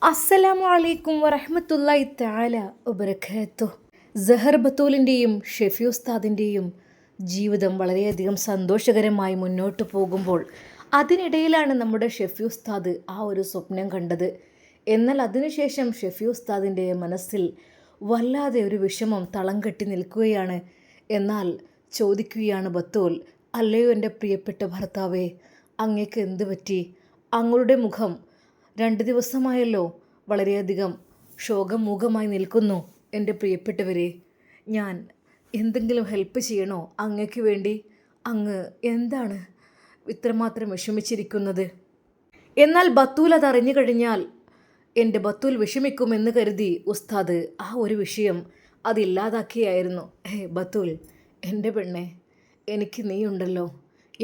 അസ്സലാമു അലൈക്കും വറഹ്മത്തുള്ളാഹി തആല വബറകാതുഹു. സഹർ ബത്തൂലിൻ്റെയും ഷെഫി ഉസ്താദിൻ്റെയും ജീവിതം വളരെയധികം സന്തോഷകരമായി മുന്നോട്ട് പോകുമ്പോൾ അതിനിടയിലാണ് നമ്മുടെ ഷെഫി ഉസ്താദ് ആ ഒരു സ്വപ്നം കണ്ടത്. എന്നാൽ അതിനുശേഷം ഷെഫി ഉസ്താദിൻ്റെ മനസ്സിൽ വല്ലാതെ ഒരു വിഷമം തളം കെട്ടി നിൽക്കുകയാണ്. എന്നാൽ ചോദിക്കുകയാണ് ബത്തൂൽ, അല്ലയോ എൻ്റെ പ്രിയപ്പെട്ട ഭർത്താവേ, അങ്ങേക്ക് എന്ത് പറ്റി? അങ്ങയുടെ മുഖം 2 ദിവസമായല്ലോ വളരെയധികം ശോകമൂകമായി നിൽക്കുന്നു. എൻ്റെ പ്രിയപ്പെട്ടവരെ, ഞാൻ എന്തെങ്കിലും ഹെൽപ്പ് ചെയ്യണോ അങ്ങക്ക് വേണ്ടി? അങ്ങ് എന്താണ് ഇത്രമാത്രം വിഷമിച്ചിരിക്കുന്നത്? എന്നാൽ ബത്തൂൽ അതറിഞ്ഞു കഴിഞ്ഞാൽ എൻ്റെ ബത്തൂൽ വിഷമിക്കുമെന്ന് കരുതി ഉസ്താദ് ആ ഒരു വിഷയം അതില്ലാതാക്കിയായിരുന്നു. ബത്തൂൽ, എൻ്റെ പെണ്ണെ, എനിക്ക് നീയുണ്ടല്ലോ.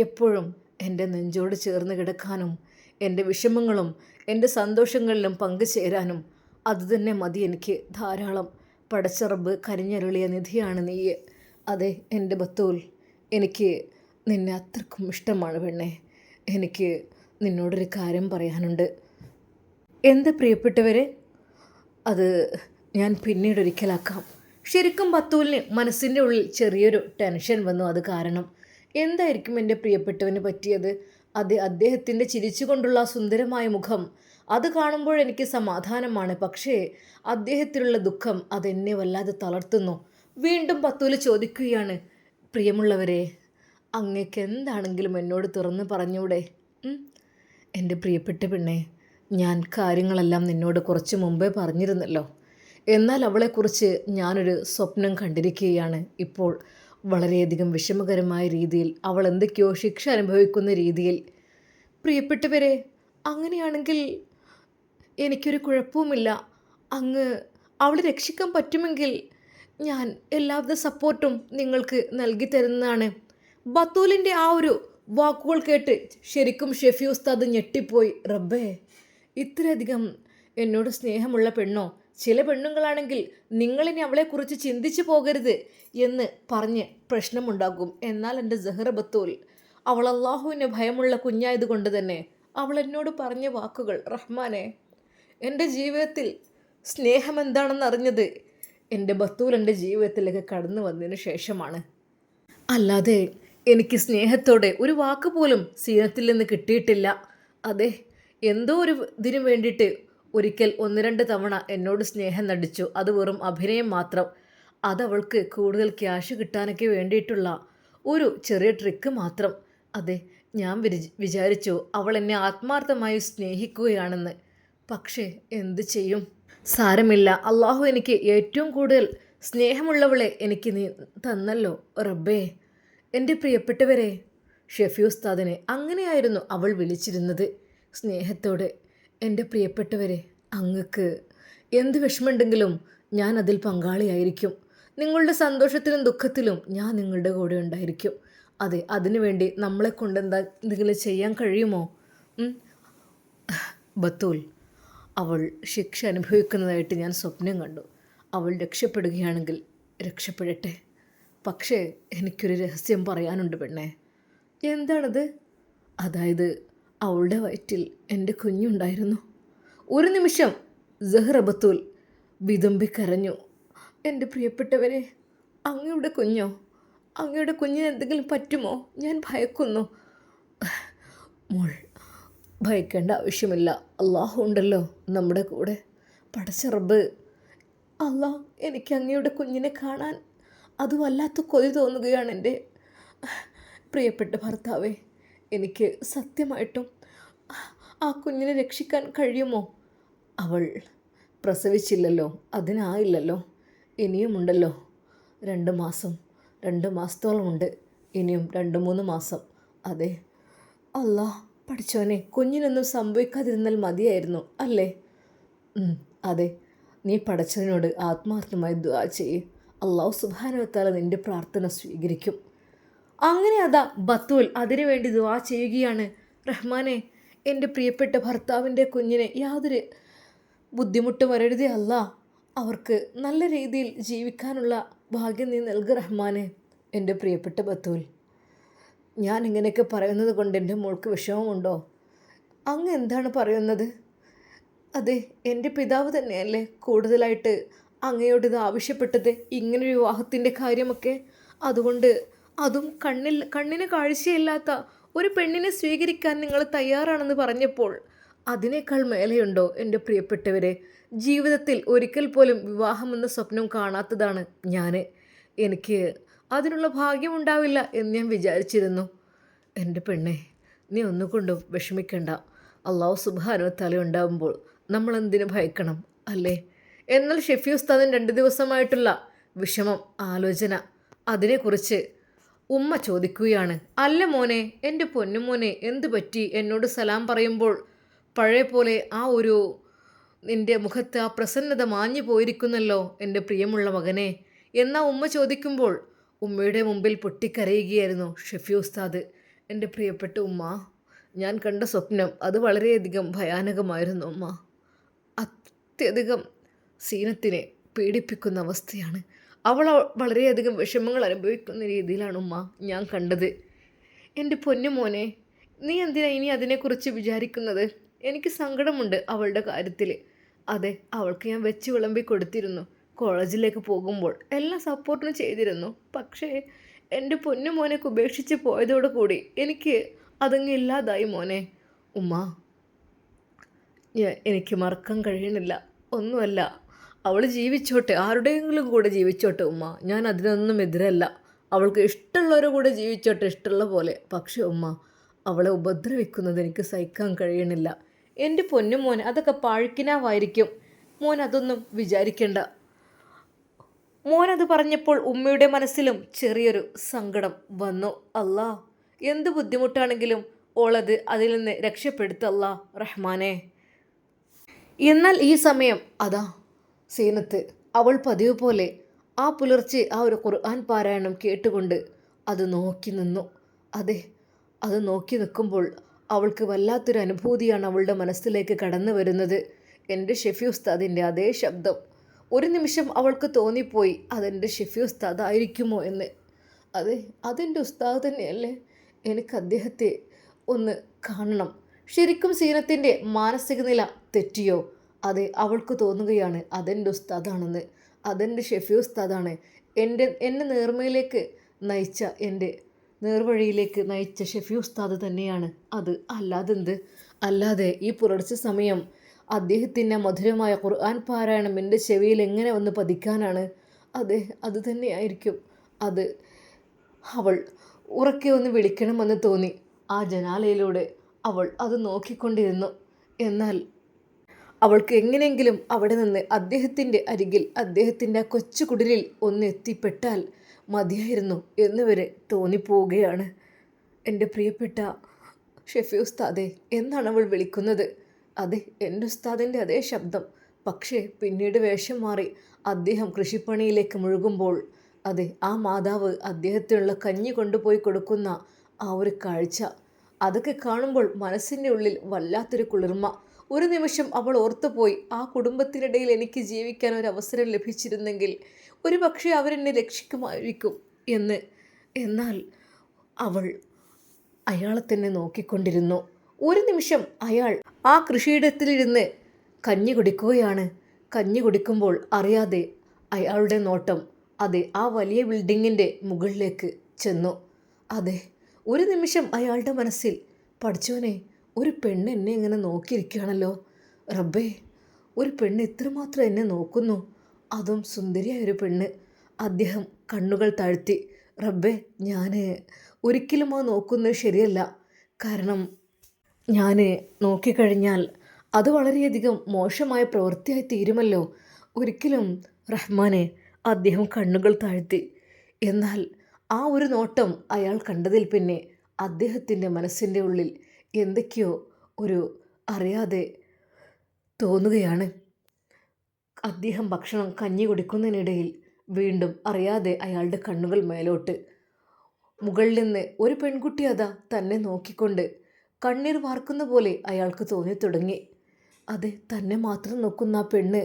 എപ്പോഴും എൻ്റെ നെഞ്ചോട് ചേർന്ന് കിടക്കാനും എൻ്റെ വിഷമങ്ങളും എൻ്റെ സന്തോഷങ്ങളിലും പങ്കുചേരാനും അതുതന്നെ മതി എനിക്ക്, ധാരാളം. പടച്ച റബ്ബ് കനിഞ്ഞരുളിയ നിധിയാണ് നീ. അതെ എൻ്റെ ബത്തൂൽ, എനിക്ക് നിന്നെ അത്രക്കും ഇഷ്ടമാണ് പെണ്ണെ. എനിക്ക് നിന്നോടൊരു കാര്യം പറയാനുണ്ട്. എന്താ പ്രിയപ്പെട്ടവരെ? അത് ഞാൻ പിന്നീടൊരിക്കലാക്കാം. ശരിക്കും ബത്തൂലിന് മനസ്സിൻ്റെ ഉള്ളിൽ ചെറിയൊരു ടെൻഷൻ വന്നു. അത് കാരണം എന്തായിരിക്കും എൻ്റെ പ്രിയപ്പെട്ടവന് പറ്റിയത്? അദ്ദേഹത്തിൻ്റെ ചിരിച്ചുകൊണ്ടുള്ള സുന്ദരമായ മുഖം അത് കാണുമ്പോൾ എനിക്ക് സമാധാനമാണ്. പക്ഷേ അദ്ദേഹത്തിലുള്ള ദുഃഖം അതെന്നെ വല്ലാതെ തളർത്തുന്നു. വീണ്ടും ബത്തൂൽ ചോദിക്കുകയാണ്, പ്രിയമുള്ളവരെ, അങ്ങേക്ക് എന്താണെങ്കിലും എന്നോട് തുറന്ന് പറഞ്ഞൂടെ? എൻ്റെ പ്രിയപ്പെട്ട പെണ്ണെ, ഞാൻ കാര്യങ്ങളെല്ലാം നിന്നോട് കുറച്ച് മുമ്പേ പറഞ്ഞിരുന്നല്ലോ. എന്നാൽ അവളെക്കുറിച്ച് ഞാനൊരു സ്വപ്നം കണ്ടിരിക്കുകയാണ്. ഇപ്പോൾ വളരെയധികം വിഷമകരമായ രീതിയിൽ അവൾ എന്തൊക്കെയോ ശിക്ഷ അനുഭവിക്കുന്ന രീതിയിൽ. പ്രിയപ്പെട്ടവരെ, അങ്ങനെയാണെങ്കിൽ എനിക്കൊരു കുഴപ്പവുമില്ല. അങ്ങ് അവളെ രക്ഷിക്കാൻ പറ്റുമെങ്കിൽ ഞാൻ എല്ലാവിധ സപ്പോർട്ടും നിങ്ങൾക്ക് നൽകി തരുന്നതാണ്. ബത്തൂലിൻ്റെ ആ ഒരു വാക്കുകൾ കേട്ട് ശരിക്കും ഷെഫി ഉസ്താദ് ഞെട്ടിപ്പോയി. റബ്ബേ, ഇത്രയധികം എന്നോട് സ്നേഹമുള്ള പെണ്ണോ? ചില പെണ്ണുങ്ങളാണെങ്കിൽ നിങ്ങളിനി അവളെക്കുറിച്ച് ചിന്തിച്ചു പോകരുത് എന്ന് പറഞ്ഞ് പ്രശ്നമുണ്ടാകും. എന്നാൽ എൻ്റെ സഹറ ബത്തൂൽ, അവൾ അള്ളാഹുവിനെ ഭയമുള്ള കുഞ്ഞായതുകൊണ്ട് തന്നെ അവൾ എന്നോട് പറഞ്ഞ വാക്കുകൾ, റഹ്മാനെ, എൻ്റെ ജീവിതത്തിൽ സ്നേഹം എന്താണെന്ന് അറിഞ്ഞത് എൻ്റെ ബത്തൂൽ എൻ്റെ ജീവിതത്തിലേക്ക് കടന്നു വന്നതിന് ശേഷമാണ്. അല്ലാതെ എനിക്ക് സ്നേഹത്തോടെ ഒരു വാക്ക് പോലും സീനത്തിൽ നിന്ന് കിട്ടിയിട്ടില്ല. അതെ, എന്തോ ഒരു ഇതിനു വേണ്ടിയിട്ട് ഒരിക്കൽ 1-2 തവണ എന്നോട് സ്നേഹം നടിച്ചു. അത് വെറും അഭിനയം മാത്രം. അതവൾക്ക് കൂടുതൽ ക്യാഷ് കിട്ടാനൊക്കെ വേണ്ടിയിട്ടുള്ള ഒരു ചെറിയ ട്രിക്ക് മാത്രം. അതെ, ഞാൻ വിചാരിച്ചു അവൾ എന്നെ ആത്മാർത്ഥമായി സ്നേഹിക്കുകയാണെന്ന്. പക്ഷേ എന്ത് ചെയ്യും? സാരമില്ല, അള്ളാഹു എനിക്ക് ഏറ്റവും കൂടുതൽ സ്നേഹമുള്ളവളെ എനിക്ക് നീ തന്നല്ലോ റബ്ബേ. എൻ്റെ പ്രിയപ്പെട്ടവരെ, ഷെഫി ഉസ്താദിനെ അങ്ങനെയായിരുന്നു അവൾ വിളിച്ചിരുന്നത്, സ്നേഹത്തോടെ. എൻ്റെ പ്രിയപ്പെട്ടവരെ, അങ്ങക്ക് എന്ത് വിഷമമുണ്ടെങ്കിലും ഞാൻ അതിൽ പങ്കാളിയായിരിക്കും. നിങ്ങളുടെ സന്തോഷത്തിലും ദുഃഖത്തിലും ഞാൻ നിങ്ങളുടെ കൂടെ ഉണ്ടായിരിക്കും. അതെ, അതിനുവേണ്ടി നമ്മളെക്കൊണ്ട് എന്തെങ്കിലും ചെയ്യാൻ കഴിയുമോ? ബത്തൂൽ, അവൾ ശിക്ഷ അനുഭവിക്കുന്നതായിട്ട് ഞാൻ സ്വപ്നം കണ്ടു. അവൾ രക്ഷപ്പെടുകയാണെങ്കിൽ രക്ഷപ്പെടട്ടെ. പക്ഷേ എനിക്കൊരു രഹസ്യം പറയാനുണ്ട് പെണ്ണേ. എന്താണത്? അതായത് അവളുടെ വയറ്റിൽ എൻ്റെ കുഞ്ഞുണ്ടായിരുന്നു. ഒരു നിമിഷം സഹറ ബത്തൂൽ വിതുമ്പിക്കരഞ്ഞു. എൻ്റെ പ്രിയപ്പെട്ടവരെ, അങ്ങയുടെ കുഞ്ഞോ? അങ്ങയുടെ കുഞ്ഞിന് എന്തെങ്കിലും പറ്റുമോ? ഞാൻ ഭയക്കുന്നു. മോൾ, ഭയക്കേണ്ട ആവശ്യമില്ല. അള്ളാഹു ഉണ്ടല്ലോ നമ്മുടെ കൂടെ. പടച്ച റബ്ബ്, അള്ളാഹ്, എനിക്ക് അങ്ങയുടെ കുഞ്ഞിനെ കാണാൻ അത് വല്ലാത്ത കൊതി തോന്നുകയാണ് എൻ്റെ പ്രിയപ്പെട്ട ഭർത്താവേ. എനിക്ക് സത്യമായിട്ടും ആ കുഞ്ഞിനെ രക്ഷിക്കാൻ കഴിയുമോ? അവൾ പ്രസവിച്ചില്ലല്ലോ, അതിനായില്ലല്ലോ. ഇനിയുമുണ്ടല്ലോ 2 മാസം, 2 മാസത്തോളമുണ്ട്. ഇനിയും 2-3 മാസം. അതെ, അല്ലാ പഠിച്ചോനെ, കുഞ്ഞിനൊന്നും സംഭവിക്കാതിരുന്നാൽ മതിയായിരുന്നു അല്ലേ? അതെ, നീ പടച്ചവനോട് ആത്മാർത്ഥമായി ദുആ ചെയ്യ്. അല്ലാഹു സുബ്ഹാനഹു വ തആല നിൻ്റെ പ്രാർത്ഥന സ്വീകരിക്കും. അങ്ങനെ അതാ ബത്തൂൽ അതിനുവേണ്ടി ദുആ ചെയ്യുകയാണ്. റഹ്മാനെ, എൻ്റെ പ്രിയപ്പെട്ട ഭർത്താവിൻ്റെ കുഞ്ഞിനെ യാതൊരു ബുദ്ധിമുട്ട് വരരുതേ അല്ലാ. അവർക്ക് നല്ല രീതിയിൽ ജീവിക്കാനുള്ള ഭാഗ്യം നീ നൽകുക റഹ്മാനെ. എൻ്റെ പ്രിയപ്പെട്ട ബത്തൂൽ, ഞാൻ ഇങ്ങനെയൊക്കെ പറയുന്നത് കൊണ്ട് എൻ്റെ മോൾക്ക് വിഷമമുണ്ടോ? അങ്ങ് എന്താണ് പറയുന്നത്? അതെ, എൻ്റെ പിതാവ് തന്നെയല്ലേ കൂടുതലായിട്ട് അങ്ങയോട് ഇത് ആവശ്യപ്പെട്ടത്, ഇങ്ങനൊരു വിവാഹത്തിൻ്റെ കാര്യമൊക്കെ. അതുകൊണ്ട് അതും കണ്ണിന് കാഴ്ചയില്ലാത്ത ഒരു പെണ്ണിനെ സ്വീകരിക്കാൻ നിങ്ങൾ തയ്യാറാണെന്ന് പറഞ്ഞപ്പോൾ അതിനേക്കാൾ മേലെയുണ്ടോ എൻ്റെ പ്രിയപ്പെട്ടവരെ? ജീവിതത്തിൽ ഒരിക്കൽ പോലും വിവാഹമെന്ന സ്വപ്നം കാണാത്തതാണ് ഞാൻ. എനിക്ക് അതിനുള്ള ഭാഗ്യമുണ്ടാവില്ല എന്ന് ഞാൻ വിചാരിച്ചിരുന്നു. എൻ്റെ പെണ്ണെ, നീ ഒന്നുകൊണ്ടും വിഷമിക്കണ്ട. അള്ളാഹു സുബ്ഹാനഹു വ തആല ഉണ്ടാകുമ്പോൾ നമ്മൾ എന്തിനു ഭയക്കണം, അല്ലേ? എന്നാൽ ഷെഫി ഉസ്താദിന് 2 ദിവസമായിട്ടുള്ള വിഷമം, ആലോചന, അതിനെക്കുറിച്ച് ഉമ്മ ചോദിക്കുകയാണ്. അല്ല മോനെ, എൻ്റെ പൊന്നുമോനെ, എന്തു പറ്റി? എന്നോട് സലാം പറയുമ്പോൾ പഴയ പോലെ ആ ഒരു നിൻ്റെ മുഖത്ത് ആ പ്രസന്നത മാഞ്ഞു പോയിരിക്കുന്നല്ലോ എൻ്റെ പ്രിയമുള്ള മകനെ എന്നാ ഉമ്മ ചോദിക്കുമ്പോൾ ഉമ്മയുടെ മുമ്പിൽ പൊട്ടിക്കരയുകയായിരുന്നു ഷെഫി ഉസ്താദ്. എൻ്റെ പ്രിയപ്പെട്ട ഉമ്മ, ഞാൻ കണ്ട സ്വപ്നം അത് വളരെയധികം ഭയാനകമായിരുന്നു ഉമ്മ. അത്യധികം സീനത്തിനെ പീഡിപ്പിക്കുന്ന അവസ്ഥയാണ്. അവൾ വളരെയധികം വിഷമങ്ങൾ അനുഭവിക്കുന്ന രീതിയിലാണ് ഉമ്മ ഞാൻ കണ്ടത്. എൻ്റെ പൊന്നുമോനെ, നീ എന്തിനാ ഇനി അതിനെക്കുറിച്ച് വിചാരിക്കുന്നത്? എനിക്ക് സങ്കടമുണ്ട് അവളുടെ കാര്യത്തിൽ. അതെ, അവൾക്ക് ഞാൻ വെച്ച് വിളമ്പി കൊടുത്തിരുന്നു. കോളേജിലേക്ക് പോകുമ്പോൾ എല്ലാം സപ്പോർട്ടിന് ചെയ്തിരുന്നു. പക്ഷേ എൻ്റെ പൊന്നുമോനൊക്കെ ഉപേക്ഷിച്ച് പോയതോടുകൂടി എനിക്ക് അതങ്ങ് ഇല്ലാതായി മോനെ. ഉമ്മ, എനിക്ക് മറക്കാൻ കഴിയണില്ല. ഒന്നുമല്ല, അവൾ ജീവിച്ചോട്ടെ, ആരുടെയെങ്കിലും കൂടെ ജീവിച്ചോട്ടെ ഉമ്മ, ഞാൻ അതിനൊന്നും എതിരല്ല. അവൾക്ക് ഇഷ്ടമുള്ളവരുടെ കൂടെ ജീവിച്ചോട്ടെ, ഇഷ്ടമുള്ള പോലെ. പക്ഷേ ഉമ്മ, അവളെ ഉപദ്രവിക്കുന്നത് എനിക്ക് സഹിക്കാൻ കഴിയണില്ല. എൻ്റെ പൊന്നുമോൻ, അതൊക്കെ പാഴ്ക്കിനാവായിരിക്കും. മോൻ അതൊന്നും വിചാരിക്കേണ്ട. മോനത് പറഞ്ഞപ്പോൾ ഉമ്മയുടെ മനസ്സിലും ചെറിയൊരു സങ്കടം വന്നു. അല്ലാ, എന്ത് ബുദ്ധിമുട്ടാണെങ്കിലും ഓളത് അതിൽ നിന്ന് രക്ഷപ്പെടുത്തല്ല റഹ്മാനെ. എന്നാൽ ഈ സമയം അതാ സീനത്ത്, അവൾ പതിവ് പോലെ ആ പുലർച്ചെ ആ ഒരു ഖുർആൻ പാരായണം കേട്ടുകൊണ്ട് അത് നോക്കി നിന്നു. അതെ, അത് നോക്കി നിൽക്കുമ്പോൾ അവൾക്ക് വല്ലാത്തൊരു അനുഭൂതിയാണ് അവളുടെ മനസ്സിലേക്ക് കടന്നു വരുന്നത്. എൻ്റെ ഷെഫി ഉസ്താദിൻ്റെ അതേ ശബ്ദം. ഒരു നിമിഷം അവൾക്ക് തോന്നിപ്പോയി അതെൻ്റെ ഷെഫി ഉസ്താദ് ആയിരിക്കുമോ എന്ന്. അതെ, അതെൻ്റെ ഉസ്താദ് തന്നെയല്ലേ, എനിക്ക് അദ്ദേഹത്തെ ഒന്ന് കാണണം. ശരിക്കും സീനത്തിൻ്റെ മാനസിക നില തെറ്റിയോ? അതെ, അവൾക്ക് തോന്നുകയാണ് അതെൻ്റെ ഉസ്താദാണെന്ന്, അതെൻ്റെ ഷെഫി ഉസ്താദാണ്, എന്നെ നേർമയിലേക്ക് നയിച്ച, എൻ്റെ നേർവഴിയിലേക്ക് നയിച്ച ഷെഫി ഉസ്താദ് തന്നെയാണ് അത്. അല്ലാതെന്ത്? അല്ലാതെ ഈ പുലർച്ചെ സമയം അദ്ദേഹത്തിൻ്റെ മധുരമായ ഖുർആൻ പാരായണം എൻ്റെ ചെവിയിൽ എങ്ങനെ വന്ന് പതിക്കാനാണ്? അതെ, അത് തന്നെയായിരിക്കും അത്. അവൾ ഉറക്കെ ഒന്ന് വിളിക്കണമെന്ന് തോന്നി. ആ ജനാലയിലൂടെ അവൾ അത് നോക്കിക്കൊണ്ടിരുന്നു. എന്നാൽ അവൾക്ക് എങ്ങനെയെങ്കിലും അവിടെ നിന്ന് അദ്ദേഹത്തിൻ്റെ അരികിൽ, അദ്ദേഹത്തിൻ്റെ ആ കൊച്ചു കുടിലിൽ ഒന്ന് എത്തിപ്പെട്ടാൽ മതിയായിരുന്നു എന്നുവരെ തോന്നിപ്പോവുകയാണ്. എൻ്റെ പ്രിയപ്പെട്ട ഷെഫി ഉസ്താദെ എന്നാണ് അവൾ വിളിക്കുന്നത്. അതെ, എൻ്റെ ഉസ്താദിൻ്റെ അതേ ശബ്ദം. പക്ഷേ പിന്നീട് വേഷം മാറി അദ്ദേഹം കൃഷിപ്പണിയിലേക്ക് മുഴുകുമ്പോൾ അതെ, ആ മാതാവ് അദ്ദേഹത്തിനുള്ള കഞ്ഞി കൊണ്ടുപോയി കൊടുക്കുന്ന ആ ഒരു കാഴ്ച, അതൊക്കെ കാണുമ്പോൾ മനസ്സിൻ്റെ ഉള്ളിൽ വല്ലാത്തൊരു കുളിർമ. ഒരു നിമിഷം അവൾ ഓർത്തുപോയി, ആ കുടുംബത്തിനിടയിൽ എനിക്ക് ജീവിക്കാൻ ഒരു അവസരം ലഭിച്ചിരുന്നെങ്കിൽ ഒരു പക്ഷേ അവരെന്നെ രക്ഷിക്കുമായിരിക്കും എന്ന്. എന്നാൽ അവൾ അയാളെ തന്നെ നോക്കിക്കൊണ്ടിരുന്നു. ഒരു നിമിഷം അയാൾ ആ കൃഷിയിടത്തിലിരുന്ന് കഞ്ഞി കുടിക്കുകയാണ്. കഞ്ഞി കുടിക്കുമ്പോൾ അറിയാതെ അയാളുടെ നോട്ടം അതെ ആ വലിയ ബിൽഡിങ്ങിൻ്റെ മുകളിലേക്ക് ചെന്നു. അതെ, ഒരു നിമിഷം അയാളുടെ മനസ്സിൽ, പഠിച്ചോനെ, ഒരു പെണ്ണ് എന്നെ ഇങ്ങനെ നോക്കിയിരിക്കുകയാണല്ലോ. റബ്ബേ, ഒരു പെണ്ണ് ഇത്രമാത്രം എന്നെ നോക്കുന്നു, അതും സുന്ദരിയായൊരു പെണ്ണ്. അദ്ദേഹം കണ്ണുകൾ താഴ്ത്തി, റബ്ബേ, ഞാൻ ഒരിക്കലും അത് നോക്കുന്നത് ശരിയല്ല. കാരണം ഞാൻ നോക്കിക്കഴിഞ്ഞാൽ അത് വളരെയധികം മോശമായ പ്രവൃത്തിയായി തീരുമല്ലോ. ഒരിക്കലും റഹ്മാനെ. അദ്ദേഹം കണ്ണുകൾ താഴ്ത്തി. എന്നാൽ ആ ഒരു നോട്ടം അയാൾ കണ്ടതിൽ പിന്നെ അദ്ദേഹത്തിൻ്റെ മനസ്സിൻ്റെ ഉള്ളിൽ എന്തൊക്കെയോ ഒരു അറിയാതെ തോന്നുകയാണ്. അദ്ദേഹം ഭക്ഷണം കഞ്ഞി കുടിക്കുന്നതിനിടയിൽ വീണ്ടും അറിയാതെ അയാളുടെ കണ്ണുകൾ മേലോട്ട്. മുകളിൽ നിന്ന് ഒരു പെൺകുട്ടി അതാ തന്നെ നോക്കിക്കൊണ്ട് കണ്ണീർ വാർക്കുന്ന പോലെ അയാൾക്ക് തോന്നി തുടങ്ങി. അതെ, തന്നെ മാത്രം നോക്കുന്ന ആ പെണ്ണ്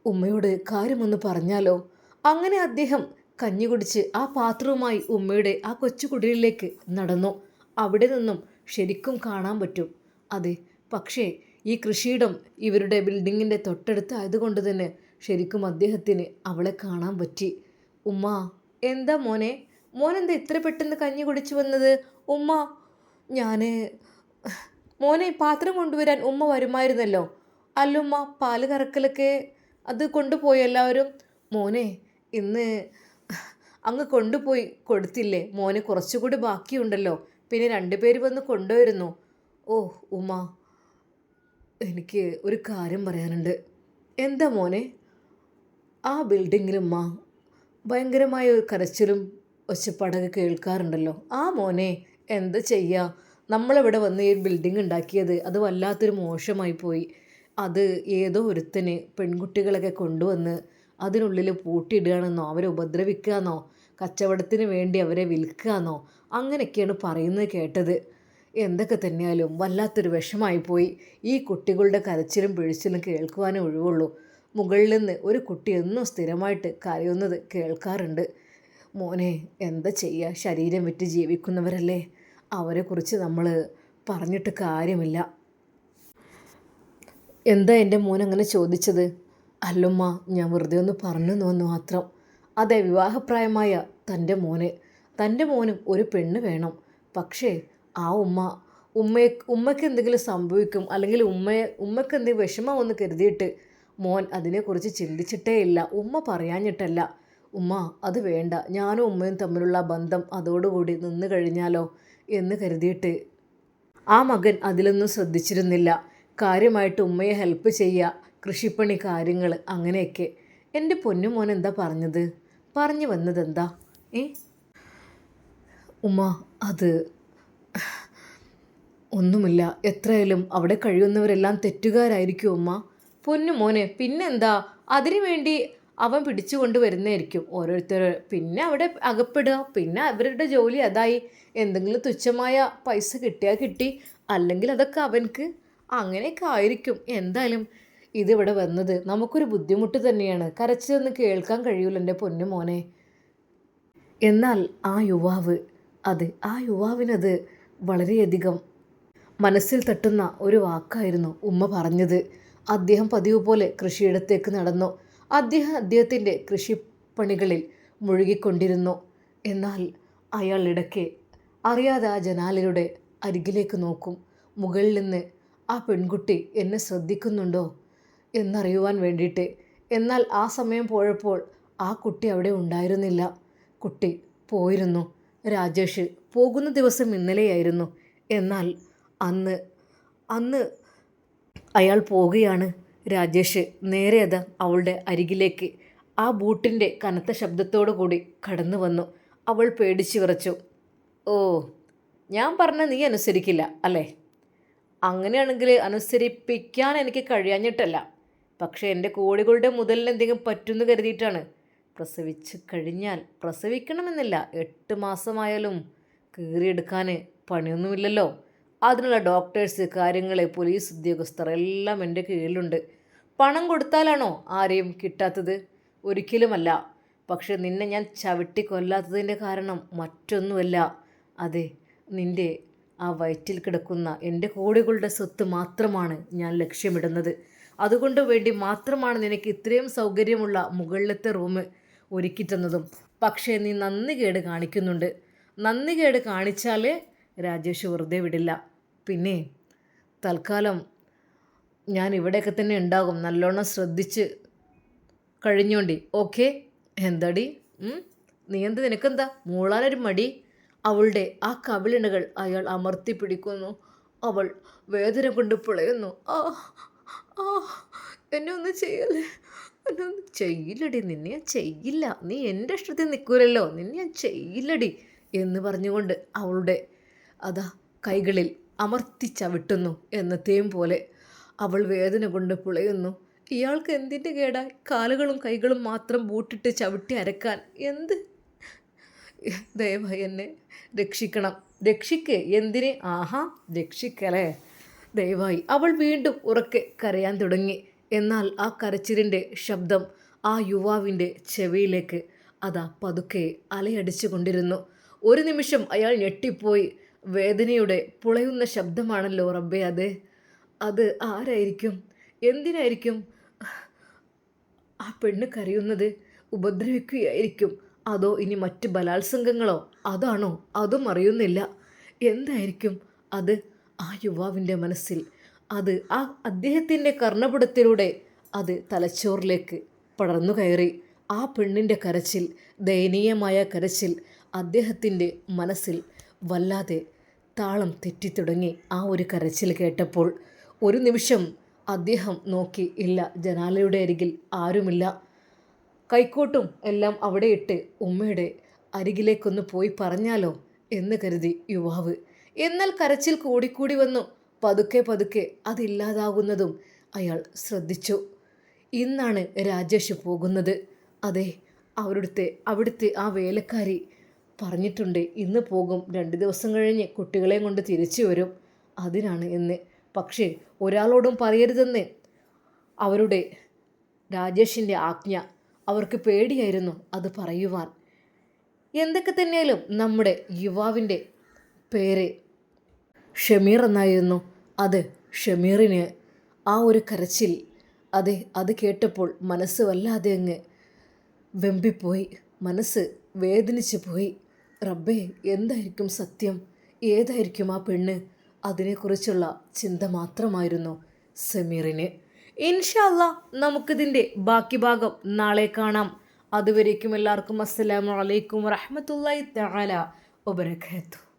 ഉമ്മയോട് കാര്യമൊന്ന് പറഞ്ഞാലോ? അങ്ങനെ അദ്ദേഹം കഞ്ഞി കുടിച്ച് ആ പാത്രവുമായി ഉമ്മയുടെ ആ കൊച്ചു കുടിലിലേക്ക് നടന്നു. അവിടെ നിന്നും ശരിക്കും കാണാൻ പറ്റും. അതെ, പക്ഷേ ഈ കൃഷിയിടം ഇവരുടെ ബിൽഡിങ്ങിൻ്റെ തൊട്ടടുത്ത് ആയതുകൊണ്ട് തന്നെ ശരിക്കും അദ്ദേഹത്തിന് അവളെ കാണാൻ പറ്റി. ഉമ്മ, എന്താ മോനെ? മോനെന്താ ഇത്ര പെട്ടെന്ന് കഞ്ഞി കുടിച്ചു വന്നത്? ഉമ്മ, ഞാൻ മോനെ പാത്രം കൊണ്ടുവരാൻ ഉമ്മ വരുമായിരുന്നല്ലോ. അല്ലുമ്മ, പാല് കറക്കലൊക്കെ അത് കൊണ്ടുപോയി എല്ലാവരും. മോനെ, ഇന്ന് അങ്ങ് കൊണ്ടുപോയി കൊടുത്തില്ലേ? മോനെ കുറച്ചുകൂടി ബാക്കിയുണ്ടല്ലോ. പിന്നെ 2 പേര് വന്ന് കൊണ്ടുവരുന്നു. ഓ ഉമ്മ, എനിക്ക് ഒരു കാര്യം പറയാനുണ്ട്. എന്താ മോനെ? ആ ബിൽഡിങ്ങിലുമ്മ ഭയങ്കരമായ ഒരു കരച്ചിലും ഒച്ചപ്പാടൊക്കെ കേൾക്കാറുണ്ടല്ലോ. ആ മോനെ, എന്താ ചെയ്യുക? നമ്മളിവിടെ വന്ന് ഈ ബിൽഡിംഗ് ഉണ്ടാക്കിയത് അത് വല്ലാത്തൊരു മോശമായി പോയി. അത് ഏതോ ഒരുത്തന് പെൺകുട്ടികളൊക്കെ കൊണ്ടുവന്ന് അതിനുള്ളിൽ പൂട്ടിയിടുകയാണെന്നോ അവരെ ഉപദ്രവിക്കുകയെന്നോ കച്ചവടത്തിന് വേണ്ടി അവരെ വിൽക്കുകയെന്നോ അങ്ങനെയൊക്കെയാണ് പറയുന്നത് കേട്ടത്. എന്തൊക്കെ തന്നെയാലും വല്ലാത്തൊരു വിഷമായിപ്പോയി. ഈ കുട്ടികളുടെ കരച്ചിലും പിഴിച്ചിലും കേൾക്കുവാനേ ഒഴിവുള്ളൂ. മുകളിൽ നിന്ന് ഒരു കുട്ടി എന്നും സ്ഥിരമായിട്ട് കരയുന്നത് കേൾക്കാറുണ്ട്. മോനെ, എന്താ ചെയ്യുക? ശരീരം വിറ്റ് ജീവിക്കുന്നവരല്ലേ, അവരെക്കുറിച്ച് നമ്മൾ പറഞ്ഞിട്ട് കാര്യമില്ല. എന്താ എൻ്റെ മോൻ അങ്ങനെ ചോദിച്ചത്? അല്ലുമ്മ, ഞാൻ വെറുതെ ഒന്ന് പറഞ്ഞു എന്ന് മാത്രം. അതെ, വിവാഹപ്രായമായ തൻ്റെ മോനും ഒരു പെണ്ണ് വേണം. പക്ഷേ ആ ഉമ്മയ്ക്ക് എന്തെങ്കിലും സംഭവിക്കും, അല്ലെങ്കിൽ ഉമ്മയ്ക്ക് എന്തെങ്കിലും വിഷമമെന്ന് കരുതിയിട്ട് മോൻ അതിനെക്കുറിച്ച് ചിന്തിച്ചിട്ടേ ഇല്ല. ഉമ്മ പറയാഞ്ഞിട്ടല്ല. ഉമ്മ, അത് വേണ്ട, ഞാനും ഉമ്മയും തമ്മിലുള്ള ബന്ധം അതോടുകൂടി നിന്ന് കഴിഞ്ഞാലോ എന്ന് കരുതിയിട്ട് ആ മകൻ അതിലൊന്നും ശ്രദ്ധിച്ചിരുന്നില്ല. കാര്യമായിട്ട് ഉമ്മയെ ഹെൽപ്പ് ചെയ്യുക, കൃഷിപ്പണി കാര്യങ്ങൾ അങ്ങനെയൊക്കെ. എൻ്റെ പൊന്നുമോൻ എന്താ പറഞ്ഞത്? പറഞ്ഞു വന്നതെന്താ? ഉമ്മ, അത് ഒന്നുമില്ല. എത്രയായാലും അവിടെ കഴിയുന്നവരെല്ലാം തെറ്റുകാരായിരിക്കും ഉമ്മ. പൊന്നുമോനെ, പിന്നെന്താ? അതിനു വേണ്ടി അവൻ പിടിച്ചു കൊണ്ട് വരുന്നതായിരിക്കും ഓരോരുത്തർ. പിന്നെ അവിടെ അകപ്പെടുക, പിന്നെ അവരുടെ ജോലി അതായി. എന്തെങ്കിലും തുച്ഛമായ പൈസ കിട്ടിയാൽ കിട്ടി, അല്ലെങ്കിൽ അതൊക്കെ അവൻക്ക് അങ്ങനെയൊക്കെ ആയിരിക്കും. എന്തായാലും ഇതിവിടെ വന്നത് നമുക്കൊരു ബുദ്ധിമുട്ട് തന്നെയാണ്. കരച്ചിലൊന്നും കേൾക്കാൻ കഴിയൂല എൻ്റെ പൊന്നുമോനെ. എന്നാൽ ആ യുവാവിനത് വളരെയധികം മനസ്സിൽ തട്ടുന്ന ഒരു വാക്കായിരുന്നു ഉമ്മ പറഞ്ഞത്. അദ്ദേഹം പതിവ് പോലെ കൃഷിയിടത്തേക്ക് നടന്നു. അദ്ദേഹത്തിൻ്റെ കൃഷിപ്പണികളിൽ മുഴുകിക്കൊണ്ടിരുന്നു. എന്നാൽ അയാൾ ഇടയ്ക്ക് അറിയാതെ ആ ജനാലയുടെ അരികിലേക്ക് നോക്കും. മുകളിൽ നിന്ന് ആ പെൺകുട്ടി എന്നെ ശ്രദ്ധിക്കുന്നുണ്ടോ എന്നറിയുവാൻ വേണ്ടിയിട്ട്. എന്നാൽ ആ സമയം പോയപ്പോൾ ആ കുട്ടി അവിടെ ഉണ്ടായിരുന്നില്ല. കുട്ടി പോയിരുന്നു. രാജേഷ് പോകുന്ന ദിവസം ഇന്നലെയായിരുന്നു. എന്നാൽ അന്ന് അയാൾ പോവുകയാണ്. രാജേഷ് നേരെ അവളുടെ അരികിലേക്ക് ആ ബൂട്ടിൻ്റെ കനത്ത ശബ്ദത്തോടു കൂടി കടന്നു വന്നു. അവൾ പേടിച്ചു വിറച്ചു. ഓ, ഞാൻ പറഞ്ഞ നീ അനുസരിക്കില്ല അല്ലേ? അങ്ങനെയാണെങ്കിൽ അനുസരിപ്പിക്കാൻ എനിക്ക് കഴിയാഞ്ഞിട്ടല്ല, പക്ഷേ എൻ്റെ കോടികളുടെ മുതലിന് എന്തെങ്കിലും പറ്റുമെന്ന് കരുതിയിട്ടാണ്. പ്രസവിച്ച് കഴിഞ്ഞാൽ, പ്രസവിക്കണമെന്നില്ല, 8 മാസമായാലും കീറിയെടുക്കാൻ പണിയൊന്നുമില്ലല്ലോ. അതിനുള്ള ഡോക്ടേഴ്സ്, കാര്യങ്ങൾ, പോലീസ് ഉദ്യോഗസ്ഥർ എല്ലാം എൻ്റെ കീഴിലുണ്ട്. പണം കൊടുത്താലാണോ ആരെയും കിട്ടാത്തത്? ഒരിക്കലുമല്ല. പക്ഷെ നിന്നെ ഞാൻ ചവിട്ടി കൊല്ലാത്തതിൻ്റെ കാരണം മറ്റൊന്നുമല്ല. അതെ, നിൻ്റെ ആ വയറ്റിൽ കിടക്കുന്ന എൻ്റെ കോടികളുടെ സ്വത്ത് മാത്രമാണ് ഞാൻ ലക്ഷ്യമിടുന്നത്. അതുകൊണ്ട് വേണ്ടി മാത്രമാണ് നിനക്ക് ഇത്രയും സൗകര്യമുള്ള മുകളിലത്തെ റൂം ഒരുക്കി തന്നതും. പക്ഷേ നീ നന്ദികേട് കാണിക്കുന്നുണ്ട്. നന്ദികേട് കാണിച്ചാൽ രാജേഷ് വെറുതെ വിടില്ല. പിന്നെ തൽക്കാലം ഞാൻ ഇവിടെയൊക്കെ തന്നെ ഉണ്ടാകും. നല്ലോണം ശ്രദ്ധിച്ച് കഴിഞ്ഞോണ്ടി, ഓക്കെ? എന്താടി നീ നിനക്കെന്താ മൂളാനൊരു മടി? അവളുടെ ആ കവിളിണകൾ അയാൾ അമർത്തി പിടിക്കുന്നു. അവൾ വേദന കൊണ്ട് പിളയുന്നു. ആ ആ എന്നെ ഒന്ന് ചെയ്യല്ലേ, എന്നെ ഒന്ന് ചെയ്യില്ലടി, നിന്നെ ഞാൻ ചെയ്യില്ല, നീ എൻ്റെ ഇഷ്ടത്തിൽ നിൽക്കൂലല്ലോ, നിന്നെ ഞാൻ ചെയ്യില്ലടി എന്ന് പറഞ്ഞുകൊണ്ട് അവളുടെ കൈകളിൽ അമർത്തി ചവിട്ടുന്നു. എന്നത്തെയും പോലെ അവൾ വേദന കൊണ്ട് പിളയുന്നു. ഇയാൾക്ക് എന്തിൻ്റെ കേടാ കാലുകളും കൈകളും മാത്രം ബൂട്ടിട്ട് ചവിട്ടി അരക്കാൻ? എന്ത്? ദയവായി എന്നെ രക്ഷിക്കണം. രക്ഷിക്ക്? എന്തിന്? ആഹാ, രക്ഷിക്കലേ, ദയവായി. അവൾ വീണ്ടും ഉറക്കെ കരയാൻ തുടങ്ങി. എന്നാൽ ആ കരച്ചിലിൻ്റെ ശബ്ദം ആ യുവാവിൻ്റെ ചെവിയിലേക്ക് പതുക്കെ അലയടിച്ചു കൊണ്ടിരുന്നു. ഒരു നിമിഷം അയാൾ ഞെട്ടിപ്പോയി. വേദനയുടെ പുളയുന്ന ശബ്ദമാണല്ലോ റബ്ബേ അത്. അത് ആരായിരിക്കും? എന്തിനായിരിക്കും ആ പെണ്ണ് കരയുന്നത്? ഉപദ്രവിക്കുകയായിരിക്കും? അതോ ഇനി മറ്റ് ബലാത്സംഗങ്ങളോ? അതാണോ? അതും അറിയുന്നില്ല. എന്തായിരിക്കും അത് ആ യുവാവിൻ്റെ മനസ്സിൽ? അത് ആ അദ്ദേഹത്തിൻ്റെ കർണപുടത്തിലൂടെ അത് തലച്ചോറിലേക്ക് പടർന്നു കയറി. ആ പെണ്ണിൻ്റെ കരച്ചിൽ, ദയനീയമായ കരച്ചിൽ അദ്ദേഹത്തിൻ്റെ മനസ്സിൽ വല്ലാതെ താളം തെറ്റിത്തുടങ്ങി. ആ ഒരു കരച്ചിൽ കേട്ടപ്പോൾ ഒരു നിമിഷം അദ്ദേഹം നോക്കി. ഇല്ല, ജനാലയുടെ അരികിൽ ആരുമില്ല. കൈക്കോട്ടും എല്ലാം അവിടെ ഇട്ട് ഉമ്മയുടെ അരികിലേക്കൊന്ന് പോയി പറഞ്ഞാലോ എന്ന് കരുതി യുവാവ്. എന്നാൽ കരച്ചിൽ കൂടിക്കൂടി വന്നു. പതുക്കെ പതുക്കെ അതില്ലാതാകുന്നതും അയാൾ ശ്രദ്ധിച്ചു. ഇന്നാണ് രാജേഷ് പോകുന്നത്. അതെ, അവിടുത്തെ ആ വേലക്കാരി പറഞ്ഞിട്ടുണ്ട്, ഇന്ന് പോകും, 2 ദിവസം കഴിഞ്ഞ് കുട്ടികളെയും കൊണ്ട് തിരിച്ചു വരും. അതിനാണ് എന്ന്. പക്ഷേ ഒരാളോടും പറയരുതെന്ന് അവരുടെ രാജേഷിൻ്റെ ആജ്ഞ. അവർക്ക് പേടിയായിരുന്നു അത് പറയുവാൻ. എന്തൊക്കെ തന്നെയാലും നമ്മുടെ യുവാവിൻ്റെ പേര് ഷമീർ എന്നായിരുന്നു. അത് ഷമീറിന് ആ ഒരു കരച്ചിൽ, അതെ, അത് കേട്ടപ്പോൾ മനസ്സ് വല്ലാതെ അങ്ങ് വെമ്പിപ്പോയി. മനസ്സ് വേദനിച്ചു പോയി. റബ്ബേ, എന്തായിരിക്കും സത്യം? ഏതായിരിക്കും ആ പെണ്ണ്? അതിനെക്കുറിച്ചുള്ള ചിന്ത മാത്രമായിരുന്നു സമീറിന്. ഇൻഷാ അല്ലാ, നമുക്കിതിൻ്റെ ബാക്കി ഭാഗം നാളെ കാണാം. അതുവരേക്കും എല്ലാവർക്കും അസ്സലാമു അലൈക്കും വറഹ്മത്തുള്ളാഹി തആല വബറകാതുഹു.